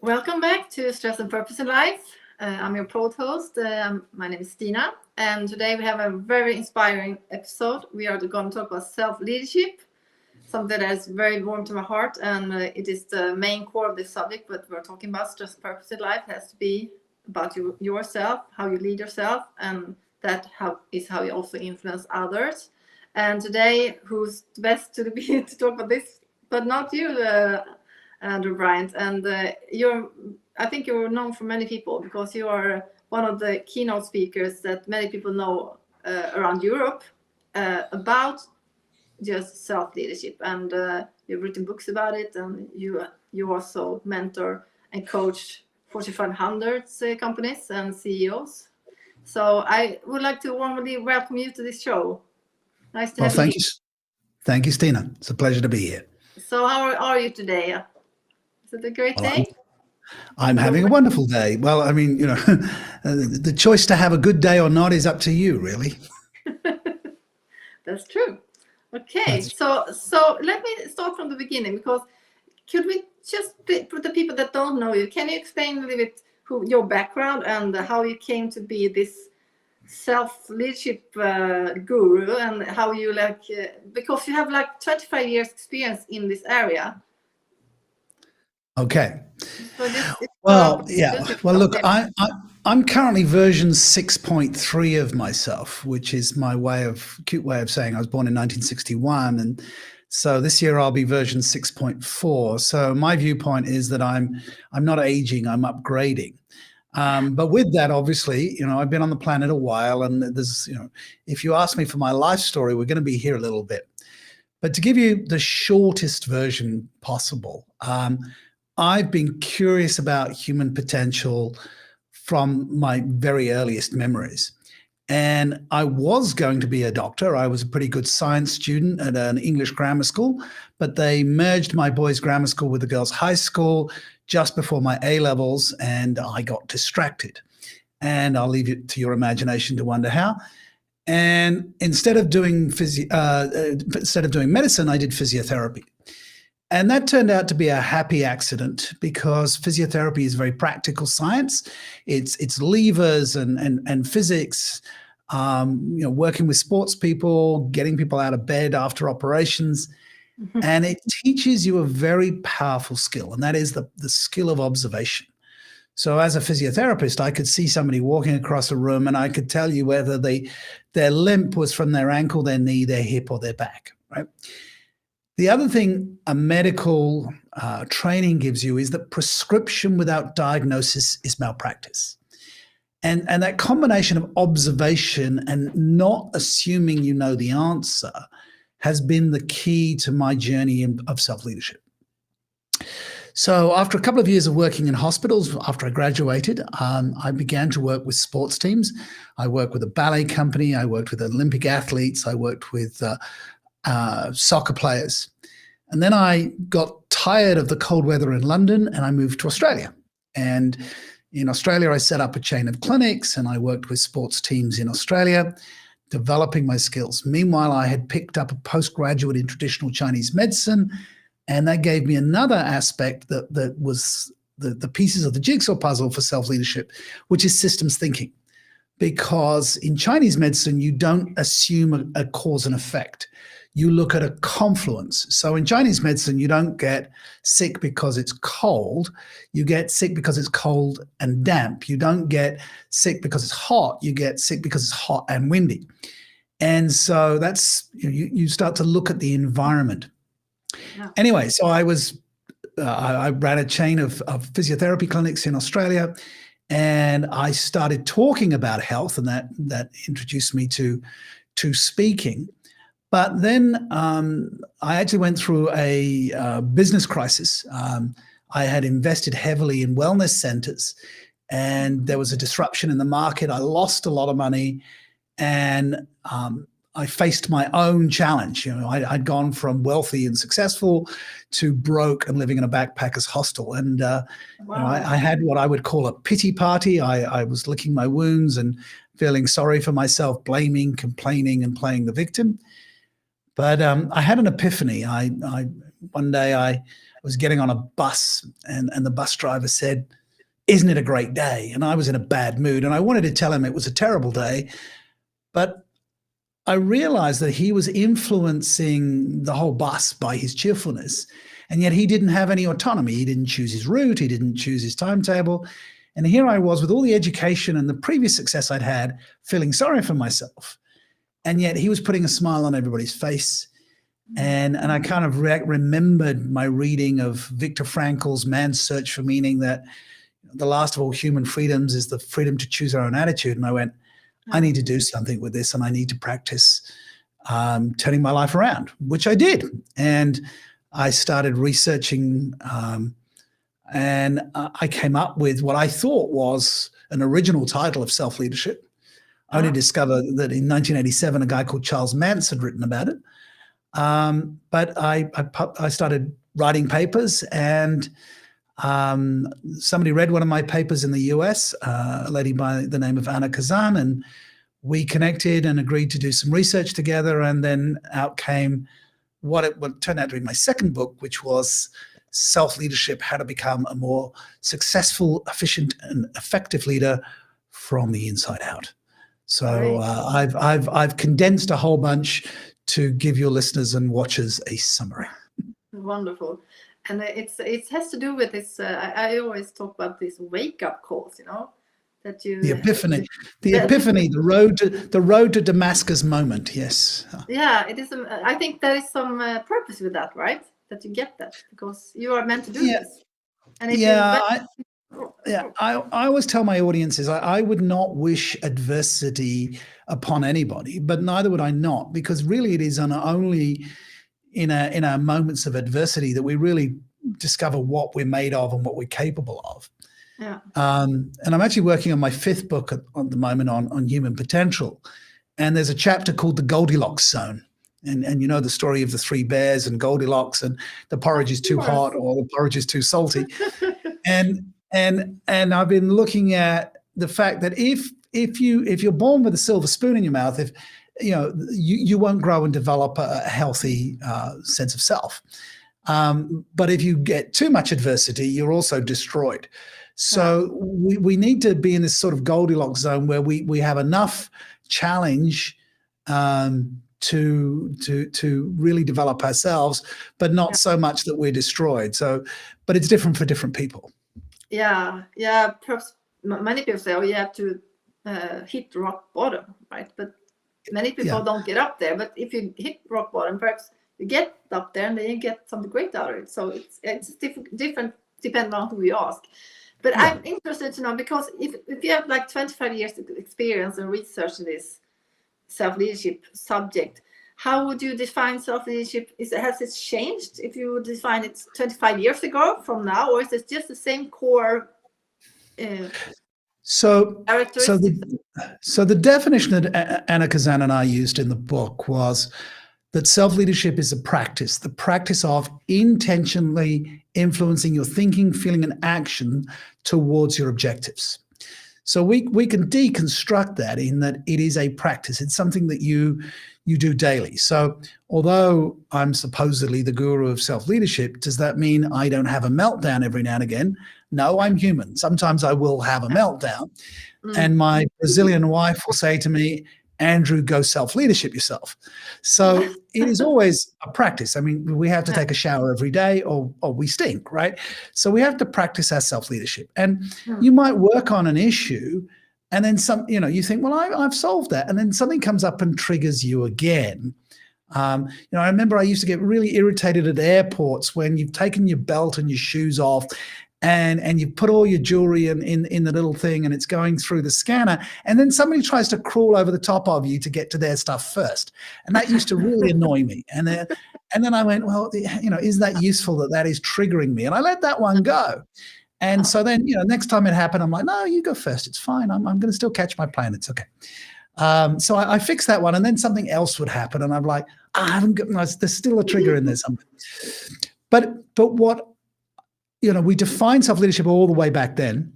Welcome back to Stress and Purpose in Life. I'm your host. My name is Stina, and today we have a very inspiring episode. We are going to talk about self-leadership, something that is very warm to my heart, and it is the main core of this subject. But we're talking about stress and purpose in life. It has to be about yourself, how you lead yourself, and how you also influence others. And today, who's the best to be to talk about this, but not you, Andrew Bryant, and I think you're known for many people because you are one of the keynote speakers that many people know around Europe about just self-leadership, and you've written books about it, and you also mentor and coach Fortune 500 companies and CEOs. So I would like to warmly welcome you to this show. Nice to have you. Thank you, Stina. It's a pleasure to be here. So how are you today? Is it a great day? I'm having a wonderful day. Well, I mean, the choice to have a good day or not is up to you, really. That's true. Okay, so let me start from the beginning, because could we just, for the people that don't know you, can you explain a little bit your background and how you came to be this self-leadership guru, and how you because you have 25 years experience in this area. Okay. Well, look, I'm currently version 6.3 of myself, which is my cute way of saying I was born in 1961. And so this year I'll be version 6.4. So my viewpoint is that I'm not aging, I'm upgrading. But with that, obviously, I've been on the planet a while, and there's, if you ask me for my life story, we're going to be here a little bit. But to give you the shortest version possible, I've been curious about human potential from my very earliest memories. And I was going to be a doctor. I was a pretty good science student at an English grammar school, but they merged my boys' grammar school with the girls' high school just before my A-levels, and I got distracted. And I'll leave it to your imagination to wonder how. And instead of doing medicine, I did physiotherapy. And that turned out to be a happy accident, because physiotherapy is very practical science. It's levers and physics, working with sports people, getting people out of bed after operations. Mm-hmm. And it teaches you a very powerful skill, and that is the skill of observation. So as a physiotherapist, I could see somebody walking across a room, and I could tell you whether their limp was from their ankle, their knee, their hip, or their back, right? The other thing a medical training gives you is that prescription without diagnosis is malpractice. And that combination of observation and not assuming you know the answer has been the key to my journey of self-leadership. So after a couple of years of working in hospitals, after I graduated, I began to work with sports teams. I worked with a ballet company. I worked with Olympic athletes. I worked with soccer players. And then I got tired of the cold weather in London, and I moved to Australia. And in Australia, I set up a chain of clinics, and I worked with sports teams in Australia, developing my skills. Meanwhile, I had picked up a postgraduate in traditional Chinese medicine, and that gave me another aspect that was the pieces of the jigsaw puzzle for self-leadership, which is systems thinking. Because in Chinese medicine, you don't assume a cause and effect. You look at a confluence. So in Chinese medicine, you don't get sick because it's cold. You get sick because it's cold and damp. You don't get sick because it's hot. You get sick because it's hot and windy. And so that's, you start to look at the environment. Yeah. Anyway, so I ran a chain of physiotherapy clinics in Australia, and I started talking about health, and that introduced me to speaking. But then I actually went through a business crisis. I had invested heavily in wellness centers, and there was a disruption in the market. I lost a lot of money, and I faced my own challenge. I'd gone from wealthy and successful to broke and living in a backpacker's hostel. And wow. I had what I would call a pity party. I was licking my wounds and feeling sorry for myself, blaming, complaining, and playing the victim. But I had an epiphany. One day I was getting on a bus, and the bus driver said, "Isn't it a great day?" And I was in a bad mood, and I wanted to tell him it was a terrible day, but I realized that he was influencing the whole bus by his cheerfulness, and yet he didn't have any autonomy. He didn't choose his route. He didn't choose his timetable. And here I was with all the education and the previous success I'd had, feeling sorry for myself. And yet he was putting a smile on everybody's face. And I kind of remembered my reading of Viktor Frankl's Man's Search for Meaning, that the last of all human freedoms is the freedom to choose our own attitude. And I went, I need to do something with this, and I need to practice turning my life around, which I did. And I started researching, and I came up with what I thought was an original title of self-leadership. I only discovered that in 1987, a guy called Charles Mance had written about it. But I started writing papers, and somebody read one of my papers in the US, a lady by the name of Anna Kazan, and we connected and agreed to do some research together. And then out came what turned out to be my second book, which was Self-Leadership: How to Become a More Successful, Efficient, and Effective Leader from the Inside Out. So I've condensed a whole bunch to give your listeners and watchers a summary. Wonderful. And it has to do with this. I always talk about these wake-up calls, that you. The epiphany, the road to Damascus moment. Yes. Yeah, it is. I think there is some purpose with that, right? That you get that because you are meant to do this. And I always tell my audiences I would not wish adversity upon anybody, but neither would I not, because really it is only in our moments of adversity that we really discover what we're made of and what we're capable of. Yeah. And I'm actually working on my fifth book at the moment on human potential, and there's a chapter called The Goldilocks Zone. And you know the story of the three bears and Goldilocks, and the porridge is too hot or the porridge is too salty. And I've been looking at the fact that if you're born with a silver spoon in your mouth, you won't grow and develop a healthy sense of self. But if you get too much adversity, you're also destroyed. So we need to be in this sort of Goldilocks zone where we have enough challenge to really develop ourselves, but not so much that we're destroyed. So, but it's different for different people. Yeah. Perhaps many people say, you have to hit rock bottom, right? But many people don't get up there. But if you hit rock bottom, perhaps you get up there and then you get something great out of it. So it's different depending on who you ask. But I'm interested to know, because if you have like 25 years of experience and research in this self-leadership subject, how would you define self-leadership? Has it changed if you would define it 25 years ago from now, or is it just the same core So the definition that Anna Kazan and I used in the book was that self-leadership is a practice, the practice of intentionally influencing your thinking, feeling, and action towards your objectives. So we can deconstruct that in that it is a practice. It's something that you do daily. So although I'm supposedly the guru of self-leadership, does that mean I don't have a meltdown every now and again? No, I'm human. Sometimes I will have a meltdown. And my Brazilian wife will say to me, Andrew, go self-leadership yourself. So it is always a practice. I mean, we have to take a shower every day or we stink, right? So we have to practice our self-leadership. And you might work on an issue and then you think, well, I've solved that. And then something comes up and triggers you again. I remember I used to get really irritated at airports when you've taken your belt and your shoes off and you put all your jewelry in the little thing and it's going through the scanner, and then somebody tries to crawl over the top of you to get to their stuff first. And that used to really annoy me. And then I went, well, is that useful that is triggering me? And I let that one go. And so then, next time it happened, I'm like, no, you go first. It's fine. I'm going to still catch my plane. It's okay. So I fixed that one, and then something else would happen. And I'm like, there's still a trigger in there somewhere. But what, we defined self-leadership all the way back then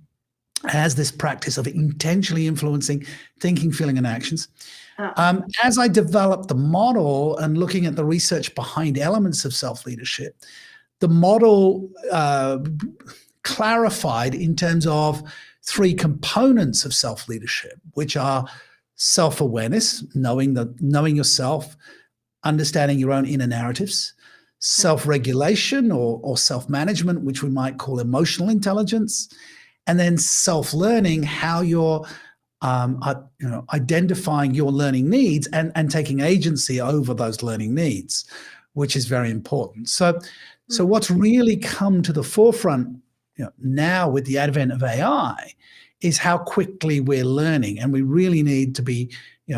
as this practice of intentionally influencing thinking, feeling, and actions. As I developed the model and looking at the research behind elements of self-leadership, the model clarified in terms of 3 components of self-leadership, which are self-awareness, knowing yourself, understanding your own inner narratives, self-regulation or self-management, which we might call emotional intelligence, and then self-learning, how you're identifying your learning needs and taking agency over those learning needs, which is very important. So what's really come to the forefront now with the advent of AI is how quickly we're learning, and we really need to be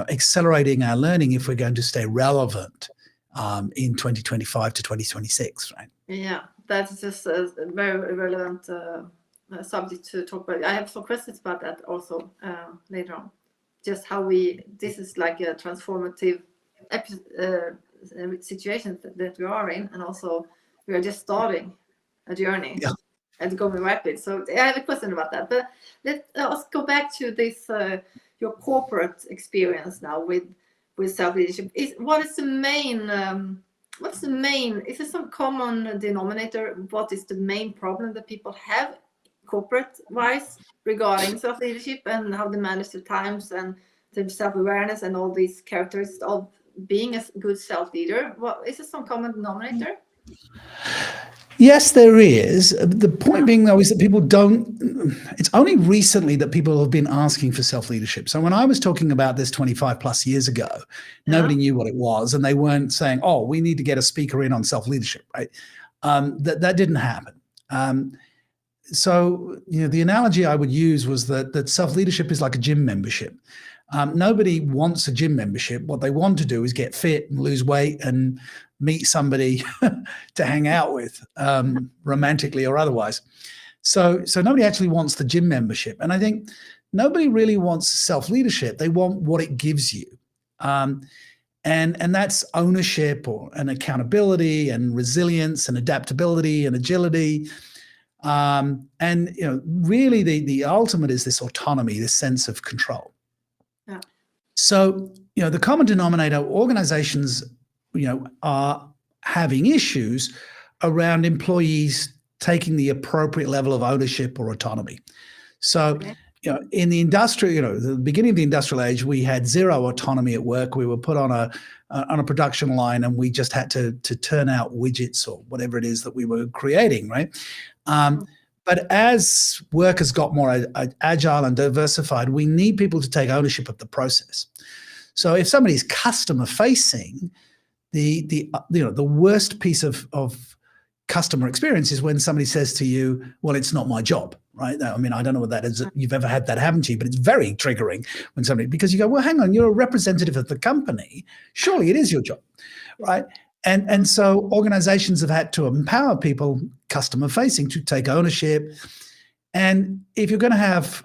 accelerating our learning if we're going to stay relevant in 2025 to 2026, right? Yeah, that's just a very relevant subject to talk about. I have some questions about that also later on. Just how this is like a transformative situation that we are in, and also we are just starting a journey. Yeah. And going rapid. So I have a question about that. But let's go back to this your corporate experience now with self-leadership. What's the main? Is there some common denominator? What is the main problem that people have corporate-wise regarding self-leadership and how they manage their times and their self-awareness and all these characteristics of being a good self-leader? Is there some common denominator? Yes, there is. The point being, though, is that people don't. It's only recently that people have been asking for self-leadership. So when I was talking about this 25 plus years ago, nobody knew what it was, and they weren't saying, "Oh, we need to get a speaker in on self-leadership." Right? That didn't happen. So the analogy I would use was that self-leadership is like a gym membership. Nobody wants a gym membership. What they want to do is get fit and lose weight and meet somebody to hang out with, romantically or otherwise. So nobody actually wants the gym membership. And I think nobody really wants self-leadership. They want what it gives you. And that's ownership and accountability and resilience and adaptability and agility. And really the ultimate is this autonomy, this sense of control. Yeah. So, the common denominator, organizations, are having issues around employees taking the appropriate level of ownership or autonomy. So, in the the beginning of the industrial age, we had zero autonomy at work. We were put on a production line, and we just had to turn out widgets or whatever it is that we were creating, right? But as work has got more agile and diversified, we need people to take ownership of the process. So if somebody's customer facing, the worst piece of customer experience is when somebody says to you, "Well, it's not my job," right? I mean, I don't know what that is. You've ever had that happen to you, but it's very triggering when because you go, "Well, hang on, you're a representative of the company. Surely it is your job," right? And so organizations have had to empower people customer facing to take ownership. And if you're going to have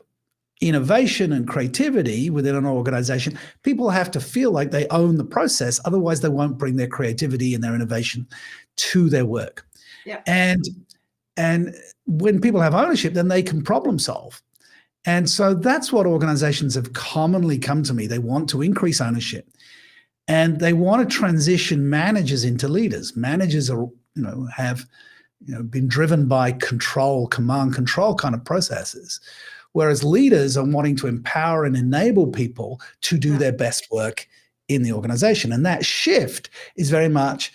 innovation and creativity within an organization, people have to feel like they own the process. Otherwise, they won't bring their creativity and their innovation to their work. Yeah. And when people have ownership, then they can problem solve. And so that's what organizations have commonly come to me. They want to increase ownership. And they want to transition managers into leaders. Managers are, have, been driven by command control kind of processes, whereas leaders are wanting to empower and enable people to do their best work in the organization. And that shift is very much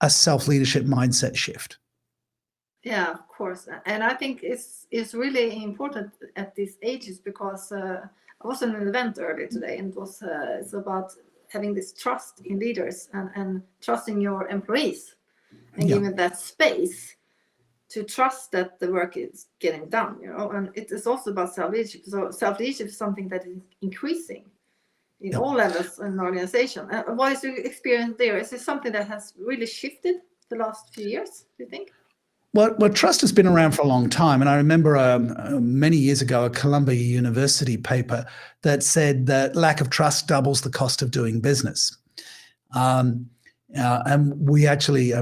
a self-leadership mindset shift. Yeah, of course. And I think it's really important at these ages because I was at an event earlier today, and it's about having this trust in leaders and trusting your employees and giving that space to trust that the work is getting done, and it is also about self-leadership. So self-leadership is something that is increasing in all levels in an organization. What is your experience there? Is it something that has really shifted the last few years, do you think? Well, trust has been around for a long time. And I remember many years ago, a Columbia University paper that said that lack of trust doubles the cost of doing business. And we actually, I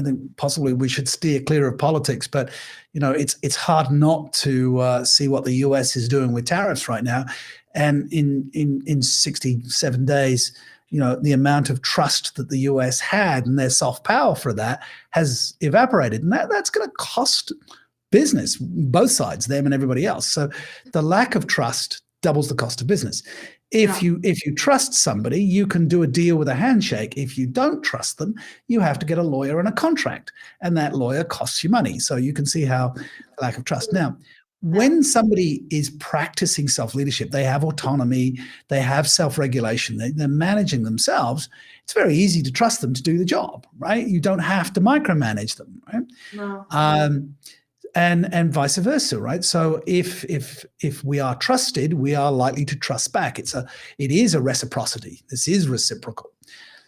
think possibly we should steer clear of politics, but, it's hard not to see what the US is doing with tariffs right now. And in 67 days, the amount of trust that the US had and their soft power for that has evaporated. And that's going to cost business, both sides, them and everybody else. So the lack of trust doubles the cost of business. If you trust somebody, you can do a deal with a handshake. If you don't trust them, you have to get a lawyer and a contract, and that lawyer costs you money. So you can see how lack of trust. Now, when somebody is practicing self-leadership, they have autonomy, they have self-regulation, they're managing themselves, it's very easy to trust them to do the job, right? You don't have to micromanage them, right? No. And vice versa, right? So if we are trusted, we are likely to trust back. It is a reciprocity. This is reciprocal.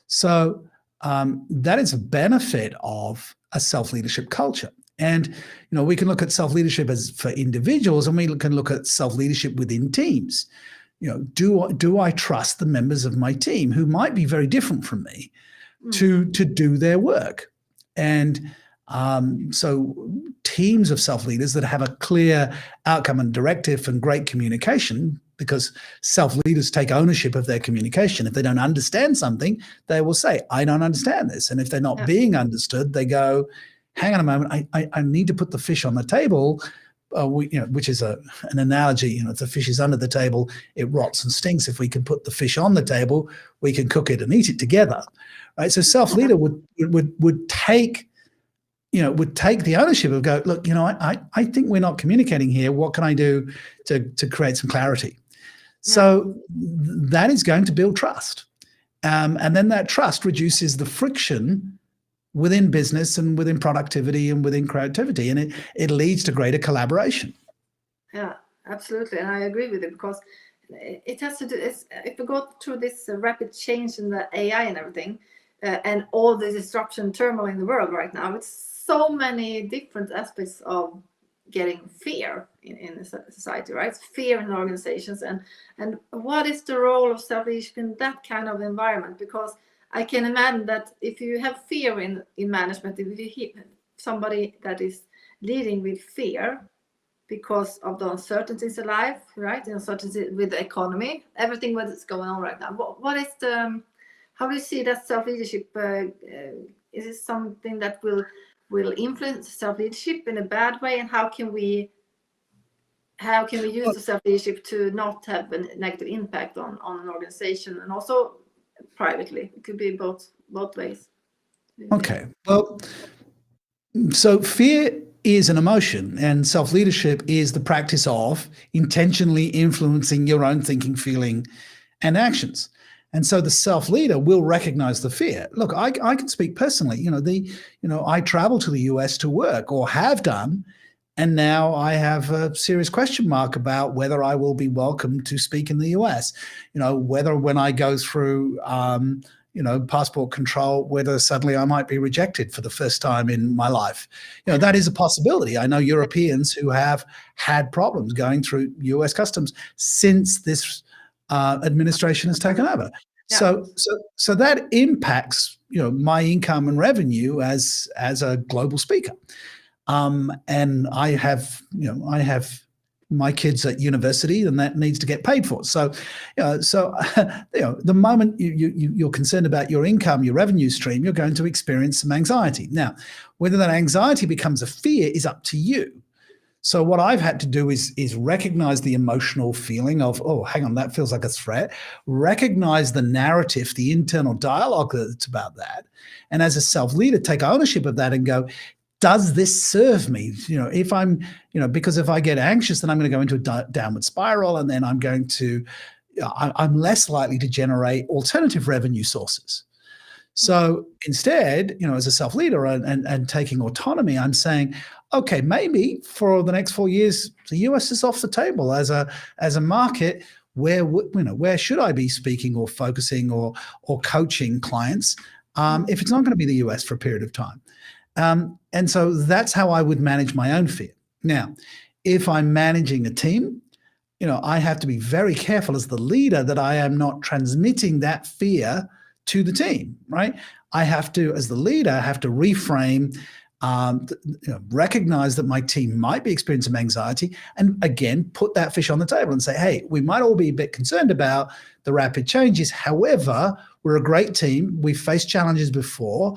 So that is a benefit of a self-leadership culture. And we can look at self-leadership as for individuals, and we can look at self-leadership within teams. Do I trust the members of my team who might be very different from me to do their work? And so teams of self-leaders that have a clear outcome and directive and great communication, because self-leaders take ownership of their communication. If they don't understand something, they will say, I don't understand this. And if they're not being understood, they go, hang on a moment, I need to put the fish on the table, which is an analogy. If the fish is under the table, it rots and stinks. If we can put the fish on the table, we can cook it and eat it together, right? So self-leader would take the ownership of go, look, I think we're not communicating here. What can I do to create some clarity? So that is going to build trust. And then that trust reduces the friction within business and within productivity and within creativity. And it leads to greater collaboration. Yeah, absolutely. And I agree with it, because it has to do, if we go through this rapid change in the AI and everything, and all the disruption turmoil in the world right now, it's so many different aspects of getting fear in the society, right? Fear in organizations, and what is the role of self-leadership in that kind of environment? Because I can imagine that if you have fear in management, if you have somebody that is leading with fear because of the uncertainties in life, right? The uncertainty with the economy, everything what is going on right now. What is how do you see that self-leadership? Is it something that will influence self-leadership in a bad way, and how can we use the self-leadership to not have a negative impact on an organization, and also privately? It could be both ways. Okay, well, so fear is an emotion, and self-leadership is the practice of intentionally influencing your own thinking, feeling, and actions. And so the self-leader will recognize the fear. Look, I can speak personally. I travel to the US to work, or have done, and now I have a serious question mark about whether I will be welcome to speak in the US. Whether when I go through, passport control, whether suddenly I might be rejected for the first time in my life. That is a possibility. I know Europeans who have had problems going through US customs since this administration has taken over. Yeah. So that impacts my income and revenue as a global speaker. And I have my kids at university, and that needs to get paid for. So the moment you're concerned about your income, your revenue stream, you're going to experience some anxiety. Now, whether that anxiety becomes a fear is up to you. So what I've had to do is recognize the emotional feeling of, oh, hang on, that feels like a threat. Recognize the narrative, the internal dialogue that's about that. And as a self-leader, take ownership of that and go, does this serve me? If I'm, because if I get anxious, then I'm going to go into a downward spiral, and then I'm less likely to generate alternative revenue sources. So instead, as a self-leader and taking autonomy, I'm saying, okay, maybe for the next 4 years, the US is off the table as a market. Where should I be speaking or focusing or coaching clients if it's not going to be the US for a period of time? And so that's how I would manage my own fear. Now, if I'm managing a team, I have to be very careful as the leader that I am not transmitting that fear to the team, right? I have to, as the leader, have to reframe, recognize that my team might be experiencing anxiety, and again, put that fish on the table and say, hey, we might all be a bit concerned about the rapid changes. However, We're a great team. We've faced challenges before.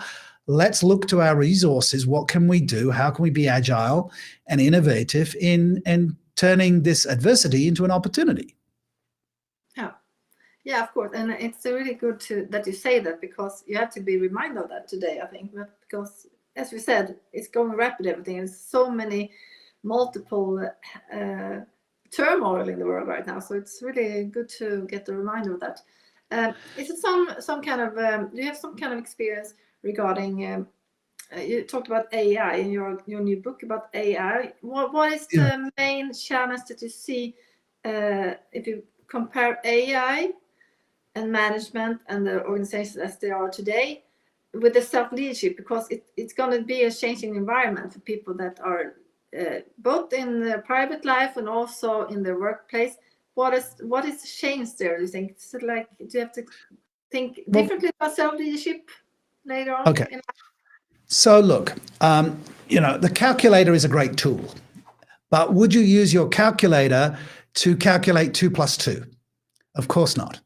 Let's look to our resources. What can we do? How can we be agile and innovative in turning this adversity into an opportunity? Yeah, of course. And it's really good that you say that, because you have to be reminded of that today, I think. Because, as we said, it's going rapid, everything. There's so many multiple turmoil in the world right now. So it's really good to get the reminder of that. Is it some kind of, do you have some kind of experience regarding, you talked about AI in your new book about AI. What is the main challenge that you see if you compare AI and management and the organizations as they are today with the self-leadership? Because it's going to be a changing environment for people that are both in their private life and also in their workplace. What is changed there, do you think? Is it like, do you have to think differently about self-leadership later on? Okay. So look, the calculator is a great tool, but would you use your calculator to calculate 2 + 2? Of course not.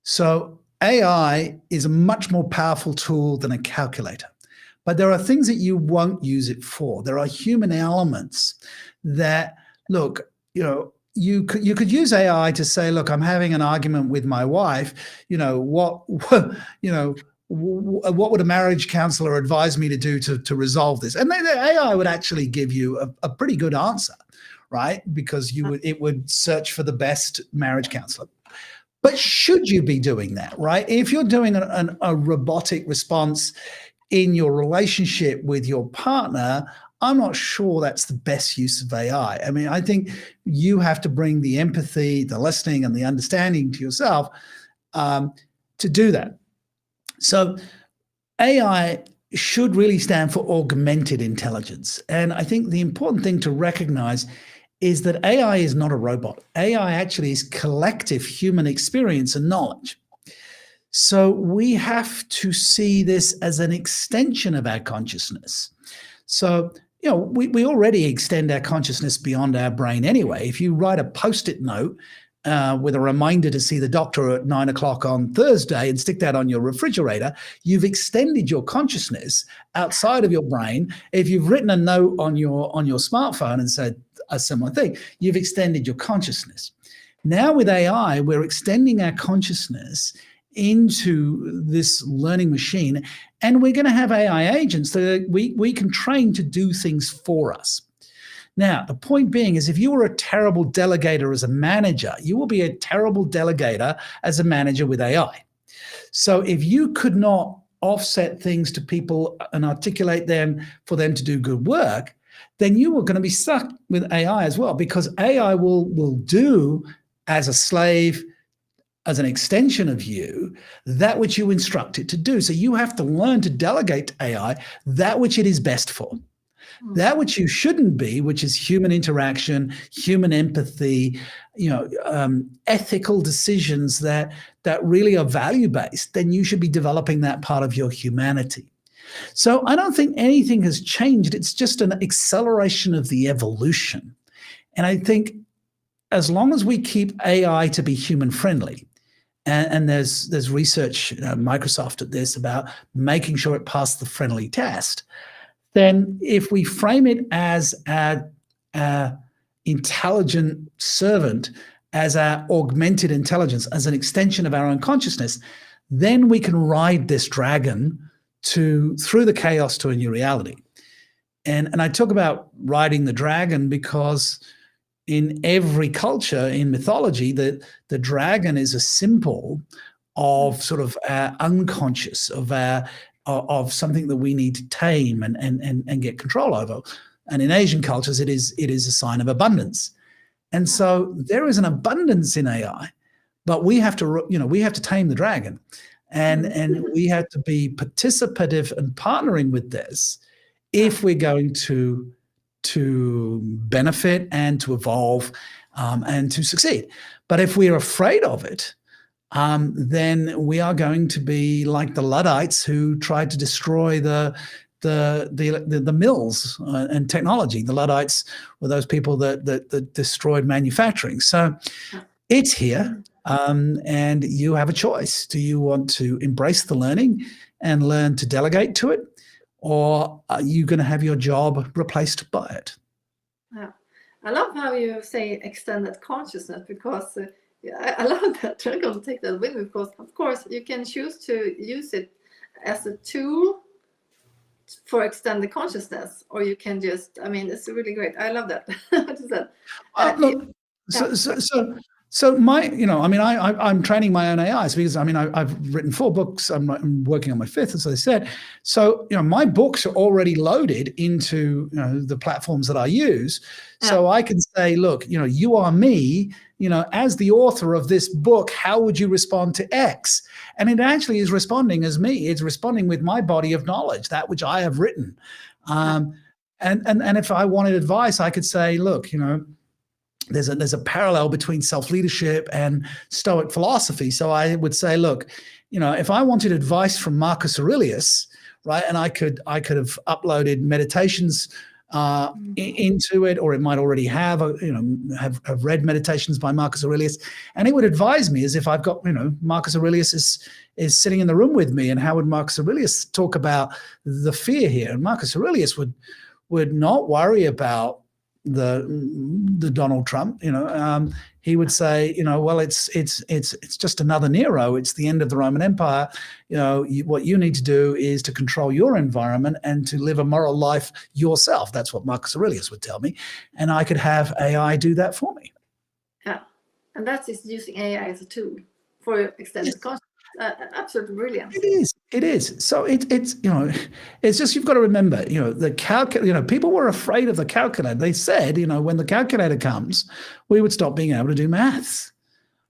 So AI is a much more powerful tool than a calculator, but there are things that you won't use it for. There are human elements that, look, you could use AI to say, look, I'm having an argument with my wife. What would a marriage counselor advise me to do to resolve this? And the AI would actually give you a pretty good answer, right? Because it would search for the best marriage counselor. But should you be doing that, right? If you're doing a robotic response in your relationship with your partner, I'm not sure that's the best use of AI. I mean, I think you have to bring the empathy, the listening, and the understanding to yourself to do that. So AI should really stand for augmented intelligence. And I think the important thing to recognize is that AI is not a robot. AI actually is collective human experience and knowledge. So we have to see this as an extension of our consciousness. So, we already extend our consciousness beyond our brain anyway. If you write a Post-it note with a reminder to see the doctor at 9 o'clock on Thursday and stick that on your refrigerator, you've extended your consciousness outside of your brain. If you've written a note on your smartphone and said a similar thing, you've extended your consciousness. Now with AI, we're extending our consciousness into this learning machine, and we're going to have AI agents that we can train to do things for us. Now, the point being is, if you were a terrible delegator as a manager, you will be a terrible delegator as a manager with AI. So if you could not offset things to people and articulate them for them to do good work, then you are going to be stuck with AI as well, because AI will do as a slave, as an extension of you, that which you instruct it to do. So you have to learn to delegate to AI that which it is best for. That which you shouldn't be, which is human interaction, human empathy, ethical decisions that really are value-based, then you should be developing that part of your humanity. So I don't think anything has changed. It's just an acceleration of the evolution. And I think as long as we keep AI to be human-friendly, and there's research, Microsoft at this, about making sure it passed the friendly test, then if we frame it as our intelligent servant, as our augmented intelligence, as an extension of our own consciousness, then we can ride this dragon through the chaos to a new reality. And I talk about riding the dragon because in every culture, in mythology, the dragon is a symbol of sort of our unconscious, of something that we need to tame and get control over. And in Asian cultures, it is a sign of abundance. And so there is an abundance in AI, but we have to tame the dragon, and we have to be participative and partnering with this if we're going to benefit and to evolve and to succeed. But if we're afraid of it, then we are going to be like the Luddites who tried to destroy the mills and technology. The Luddites were those people that destroyed manufacturing. So it's here. And you have a choice. Do you want to embrace the learning and learn to delegate to it? Or are you going to have your job replaced by it? Yeah. I love how you say extended consciousness, because I love that. I'm going to take that with me, because of course you can choose to use it as a tool for extended consciousness, or you can just, I mean, it's really great. I love that. What is that? Look, so my, I mean, I'm training my own AIs, because I mean, I've written 4 books. I'm working on my 5th, as I said. So, my books are already loaded into, the platforms that I use. So I can say, look, you are me, as the author of this book, how would you respond to X? And it actually is responding as me. It's responding with my body of knowledge, that which I have written. And if I wanted advice, I could say, look, there's a parallel between self-leadership and Stoic philosophy. So I would say, look, if I wanted advice from Marcus Aurelius, right, and I could have uploaded meditations into it, or it might already have read meditations by Marcus Aurelius, and it would advise me as if I've got, Marcus Aurelius is sitting in the room with me, and how would Marcus Aurelius talk about the fear here? And Marcus Aurelius would not worry about the Donald Trump, he would say, well, it's just another Nero. It's the end of the Roman Empire. What you need to do is to control your environment and to live a moral life yourself. That's what Marcus Aurelius would tell me. And I could have AI do that for me. Yeah. And that is using AI as a tool for extended consciousness. Absolutely brilliant. It is. So it's it's just, you've got to remember, people were afraid of the calculator. They said, when the calculator comes, we would stop being able to do maths.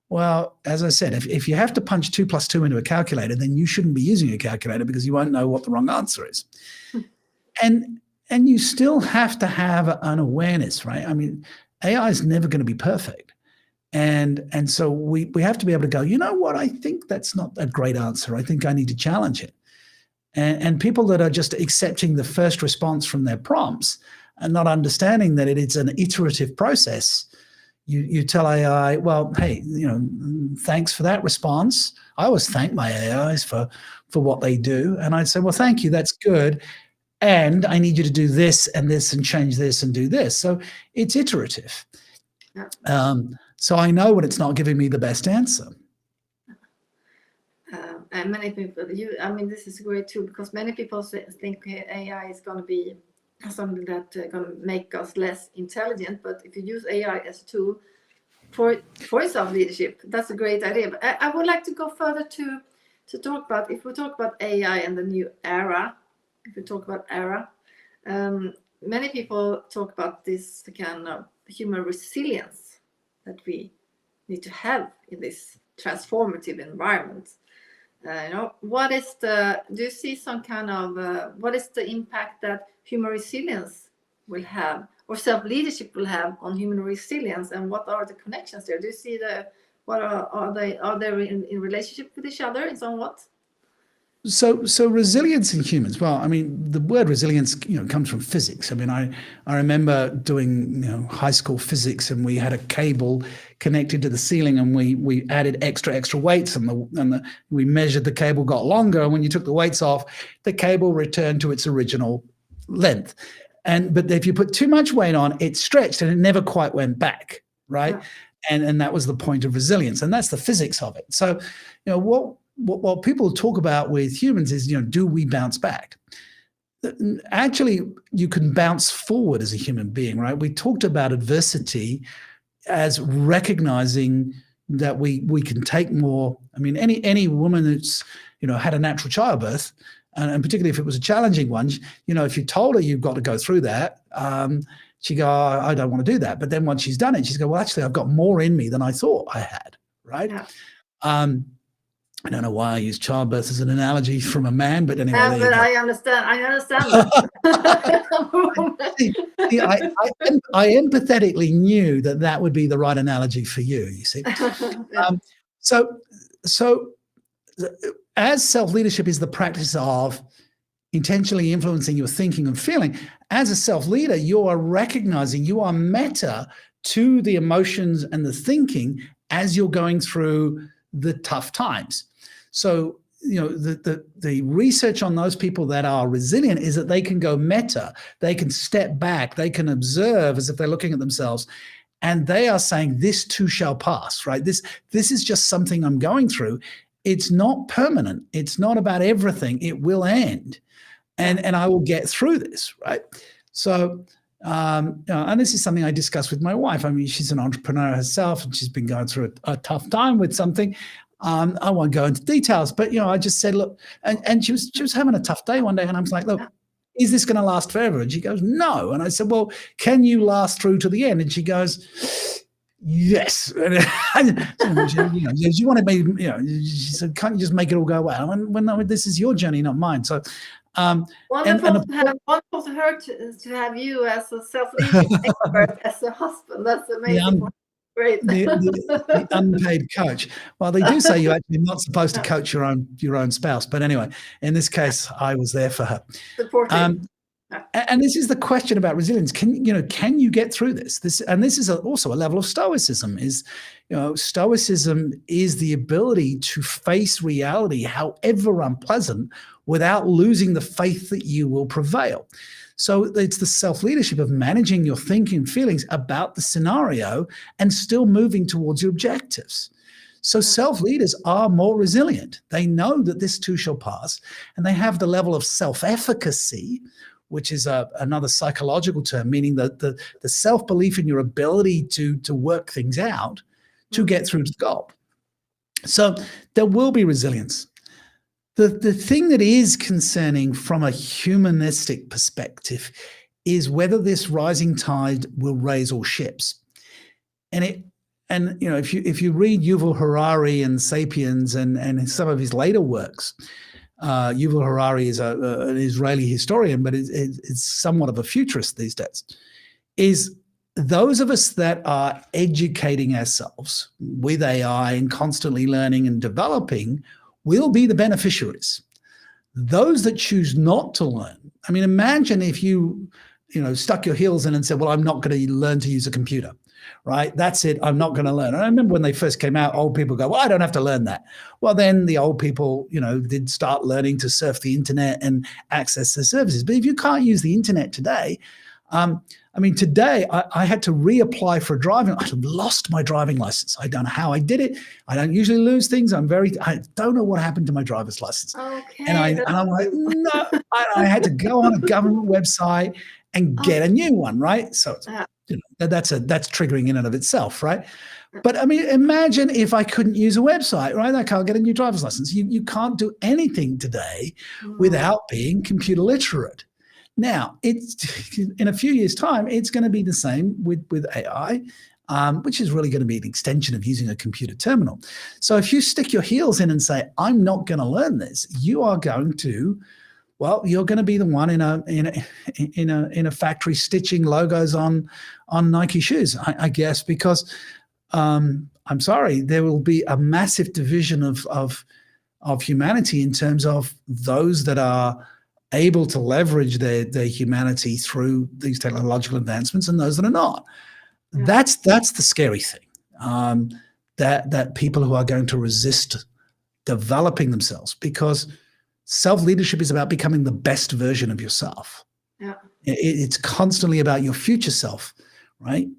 Well, as I said, if you have to punch 2 + 2 into a calculator, then you shouldn't be using a calculator, because you won't know what the wrong answer is. And you still have to have an awareness, right? I mean, AI is never going to be perfect. And so we have to be able to go, you know what, I think that's not a great answer. I think I need to challenge it. And people that are just accepting the first response from their prompts and not understanding that it's an iterative process. You tell AI, well, hey, thanks for that response. I always thank my AIs for what they do. And I'd say, well, thank you, that's good. And I need you to do this and this and change this and do this. So it's iterative. Yeah. So I know when it's not giving me the best answer. And many people, this is great too, because many people think AI is going to be something that's going to make us less intelligent. But if you use AI as a tool for self-leadership, that's a great idea. But I would like to go further to talk about, if we talk about AI and the new era, many people talk about this kind of human resilience that we need to have in this transformative environment. Do you see some kind of, what is the impact that human resilience will have, or self-leadership will have on human resilience, and what are the connections there? Do you see are they in relationship with each other in somewhat? So resilience in humans. Well, I mean, the word resilience, comes from physics. I mean, I remember doing, high school physics, and we had a cable connected to the ceiling, and we added extra weights, and we measured the cable got longer. And when you took the weights off, the cable returned to its original length. But if you put too much weight on, it stretched and it never quite went back, right? Yeah. And that was the point of resilience, and that's the physics of it. So, what people talk about with humans is, do we bounce back? Actually, you can bounce forward as a human being, right? We talked about adversity as recognizing that we can take more. I mean, any woman that's, had a natural childbirth, and particularly if it was a challenging one, if you told her you've got to go through that, she'd go, oh, I don't want to do that. But then once she's done it, she's go, well, actually, I've got more in me than I thought I had, right? Yeah. I don't know why I use childbirth as an analogy from a man, but anyway. But I understand that. See, I empathetically knew that would be the right analogy for you see. So as self-leadership is the practice of intentionally influencing your thinking and feeling, as a self-leader, you are recognizing, you are meta to the emotions and the thinking as you're going through the tough times. So, the research on those people that are resilient is that they can go meta, they can step back, they can observe as if they're looking at themselves, and they are saying, this too shall pass, right? This is just something I'm going through. It's not permanent. It's not about everything. It will end, and I will get through this, right? So, and this is something I discuss with my wife. I mean, she's an entrepreneur herself, and she's been going through a tough time with something. I won't go into details, but I just said, look, and she was having a tough day one day, and I was like, look, is this going to last forever? And she goes, no. And I said, well, can you last through to the end? And she goes, yes. She wanted me, she said, can't you just make it all go away? I went, well, no, this is your journey, not mine. So, wonderful to her to have you as a self-leadership expert, as a husband. That's amazing. Great. The unpaid coach. Well, they do say you're actually not supposed to coach your own spouse, but anyway, in this case, I was there for her. Supporting. And this is the question about resilience. Can you get through this? This is also a level of stoicism. Stoicism is the ability to face reality, however unpleasant, without losing the faith that you will prevail. So it's the self-leadership of managing your thinking and feelings about the scenario and still moving towards your objectives. So self-leaders are more resilient. They know that this too shall pass, and they have the level of self-efficacy, which is another psychological term, meaning that the self-belief in your ability to work things out to get through to the goal. So there will be resilience. The thing that is concerning from a humanistic perspective is whether this rising tide will raise all ships. And if you read Yuval Harari and *Sapiens* and some of his later works, Yuval Harari is an Israeli historian, but it's somewhat of a futurist these days, is those of us that are educating ourselves with AI and constantly learning and developing will be the beneficiaries. Those that choose not to learn, I mean, imagine if you stuck your heels in and said, well, I'm not going to learn to use a computer, right? That's it. I'm not going to learn. And I remember when they first came out, old people go, well, I don't have to learn that. Well, then the old people, did start learning to surf the internet and access the services. But if you can't use the internet today, today I had to reapply for driving. I lost my driving license. I don't know how I did it. I don't usually lose things. I don't know what happened to my driver's license. Okay. And I'm like, no, I had to go on a government website and get a new one, right? So that's triggering in and of itself, right? But I mean, imagine if I couldn't use a website, right? I can't get a new driver's license. You can't do anything today without being computer literate. Now, it's in a few years' time, it's going to be the same with AI, which is really going to be an extension of using a computer terminal. So if you stick your heels in and say, I'm not going to learn this, you are going to, you're going to be the one in a factory stitching logos on Nike shoes, I guess, because I'm sorry, there will be a massive division of humanity in terms of those that are able to leverage their humanity through these technological advancements and those that are not. Yeah. That's the scary thing, that people who are going to resist developing themselves, because self-leadership is about becoming the best version of yourself. Yeah. It's constantly about your future self, right?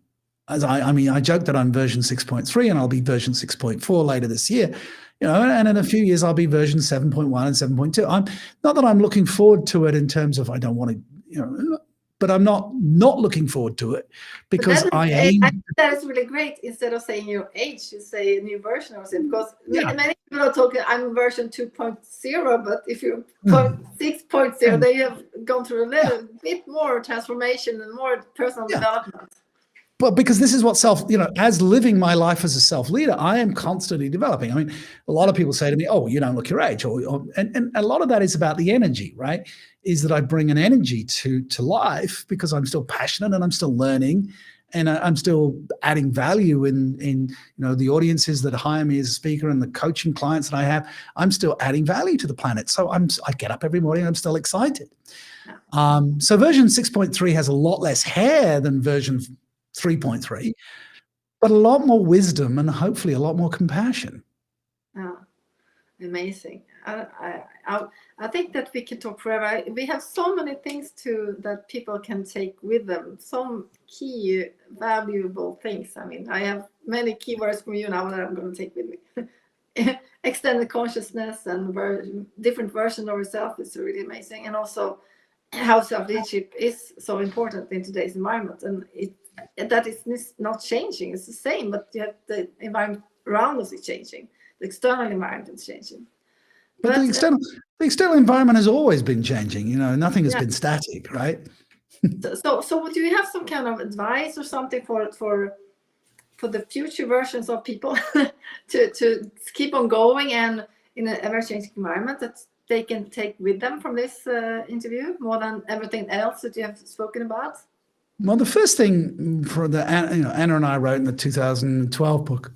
As I joke that I'm version 6.3 and I'll be version 6.4 later this year. And in a few years, I'll be version 7.1 and 7.2. I'm not that I'm looking forward to it in terms of I don't want to, but I'm not looking forward to it because I aim. I think that is really great. Instead of saying your age, you say a new version of it, because many people are talking, I'm version 2.0, but if you're 6.0, they have gone through a little bit more transformation and more personal development. But because this is what as living my life as a self-leader, I am constantly developing. I mean, a lot of people say to me, oh, you don't look your age. And a lot of that is about the energy, right? Is that I bring an energy to life because I'm still passionate and I'm still learning and I'm still adding value in the audiences that hire me as a speaker and the coaching clients that I have. I'm still adding value to the planet. So I get up every morning, I'm still excited. So version 6.3 has a lot less hair than version 3.3, but a lot more wisdom and hopefully a lot more compassion. Oh, amazing. I think that we can talk forever. We have so many things that people can take with them. Some key valuable things. I mean, I have many keywords from you now that I'm going to take with me. Extended consciousness and different version of yourself is really amazing. And also how self-leadership is so important in today's environment. And that is not changing. It's the same, but you have the environment around us is changing. The external environment is changing. But the external environment has always been changing. You know, nothing has been static, right? So do you have some kind of advice or something for the future versions of people to keep on going and in an ever-changing environment that they can take with them from this interview more than everything else that you have spoken about? Well, the first thing for Anna and I wrote in the 2012 book,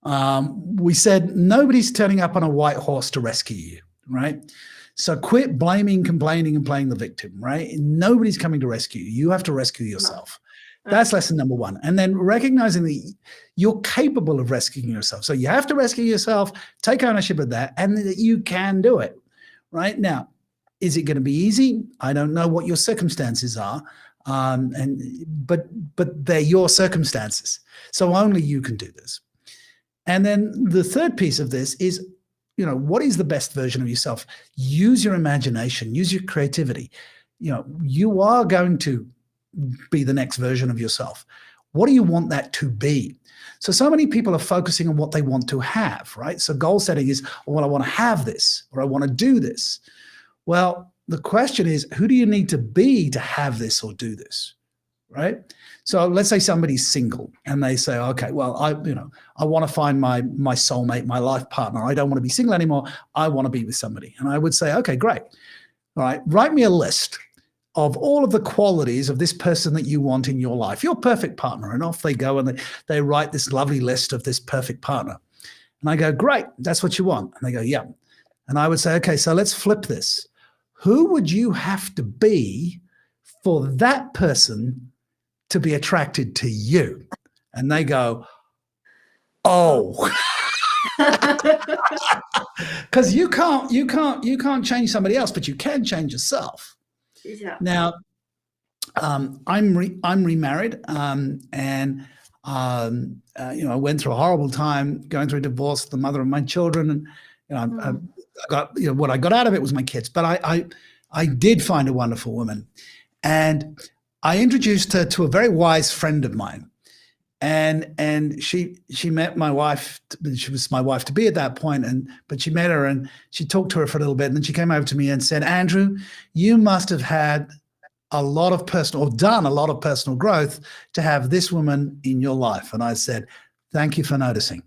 we said nobody's turning up on a white horse to rescue you, right? So quit blaming, complaining, and playing the victim, right? Nobody's coming to rescue you. You have to rescue yourself. No. That's lesson number one. And then recognizing that you're capable of rescuing yourself. So you have to rescue yourself, take ownership of that, and that you can do it, right? Now, is it going to be easy? I don't know what your circumstances are. But they're your circumstances. So only you can do this. And then the third piece of this is, you know, what is the best version of yourself? Use your imagination, use your creativity. You know, you are going to be the next version of yourself. What do you want that to be? So many people are focusing on what they want to have, right? So goal setting is, well, I want to have this, or I want to do this. Well, the question is, who do you need to be to have this or do this, right? So let's say somebody's single and they say, okay, well, I want to find my soulmate, my life partner. I don't want to be single anymore. I want to be with somebody. And I would say, okay, great. All right, write me a list of all of the qualities of this person that you want in your life, your perfect partner. And off they go and they write this lovely list of this perfect partner. And I go, great, that's what you want. And they go, yeah. And I would say, okay, so let's flip this. Who would you have to be for that person to be attracted to you? And they go, oh, because you can't change somebody else, but you can change yourself. Yeah. Now, I'm remarried, and I went through a horrible time going through a divorce, the mother of my children, and I got, what I got out of it was my kids. But I did find a wonderful woman, and I introduced her to a very wise friend of mine, and she met my wife. She was my wife to be at that point, but she met her and she talked to her for a little bit, and then she came over to me and said, Andrew, you must have had done a lot of personal growth to have this woman in your life. And I said, thank you for noticing.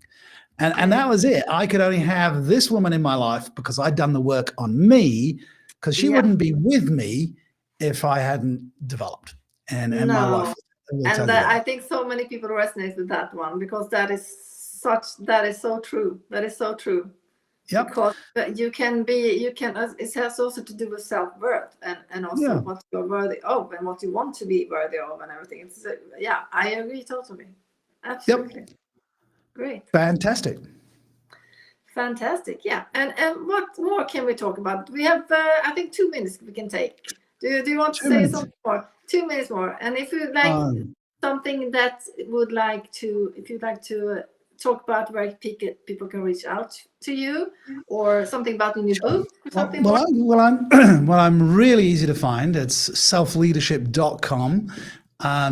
And that was it. I could only have this woman in my life because I'd done the work on me, because she wouldn't be with me if I hadn't developed. And my wife. And I think so many people resonate with that one, because that is so true. That is so true. Yep. Because it has also to do with self-worth and also what you're worthy of and what you want to be worthy of and everything. I agree totally. Absolutely. Yep. Great. Fantastic. Yeah. And what more can we talk about? We have I think 2 minutes we can take. Do you want to say something more? 2 minutes more. And if you'd like something that if you'd like to talk about where people can reach out to you, or something about the new book or something. I'm really easy to find. It's selfleadership.com.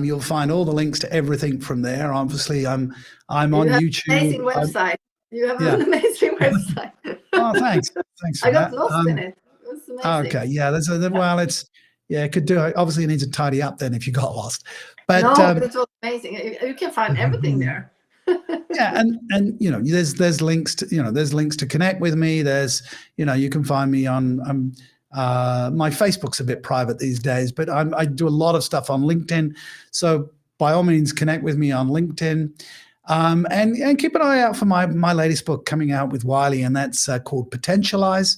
You'll find all the links to everything from there. Obviously, I'm on YouTube. Amazing website. You have an amazing website. Oh, thanks. Thanks for I got lost in it. It was amazing. Okay, yeah. It could do. Obviously, you need to tidy up then if you got lost. But it was amazing. You can find everything there. Yeah, and there's links to connect with me. There's you can find me on my Facebook's a bit private these days, but I do a lot of stuff on LinkedIn. So by all means, connect with me on LinkedIn, and keep an eye out for my latest book coming out with Wiley, and that's called Potentialize.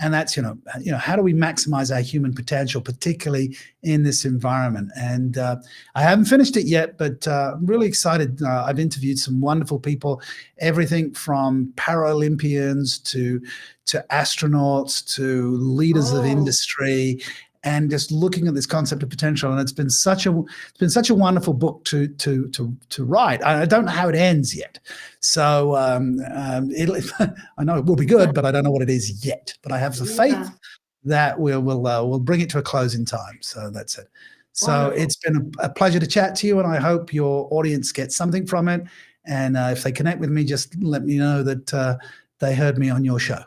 and that's how do we maximize our human potential, particularly in this environment. And I haven't finished it yet, but I'm really excited. I've interviewed some wonderful people, everything from Paralympians to astronauts to leaders of industry, and just looking at this concept of potential. And it's been such a wonderful book to write. I don't know how it ends yet, so I know it will be good, but I don't know what it is yet. But I have the faith that we'll bring it to a close in time. So that's it. So wonderful. It's been a pleasure to chat to you, and I hope your audience gets something from it. And if they connect with me, just let me know that they heard me on your show.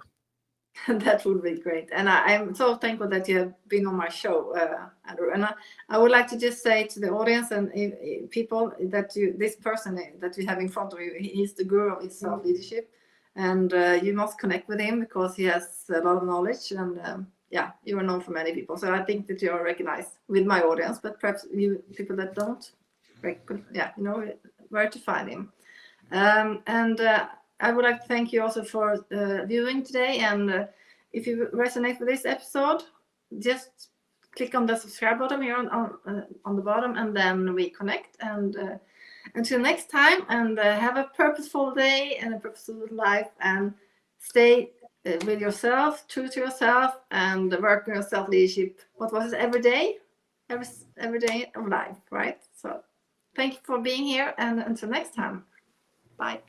That would be great. And I'm so thankful that you have been on my show, Andrew. And I would like to just say to the audience and people that this person that you have in front of you, he's the guru of self-leadership. And you must connect with him because he has a lot of knowledge. And you are known for many people. So I think that you are recognized with my audience, but perhaps you people that don't, where to find him. I would like to thank you also for viewing today. And if you resonate with this episode, just click on the subscribe button here on the bottom, and then we connect. And until next time, and have a purposeful day and a purposeful life, and stay with yourself, true to yourself, and work on your self-leadership. What was it? Every day of life, right? So thank you for being here, and until next time. Bye.